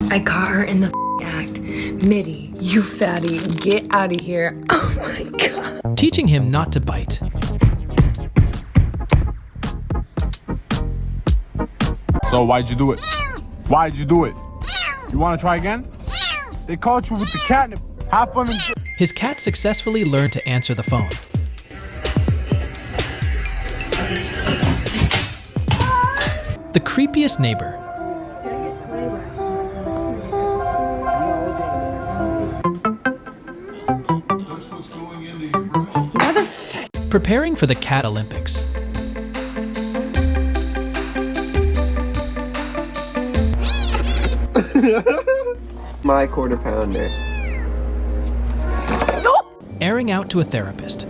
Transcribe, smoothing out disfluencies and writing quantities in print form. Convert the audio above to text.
I caught her in the act. Mitty, you fatty, get out of here. Oh my God. Teaching him not to bite. So why'd you do it? Why'd you do it? You want to try again? They caught you with the catnip. Have fun and... His cat successfully learned to answer the phone. The creepiest neighbor. Preparing for the Cat Olympics. My quarter pounder. Airing out to a therapist.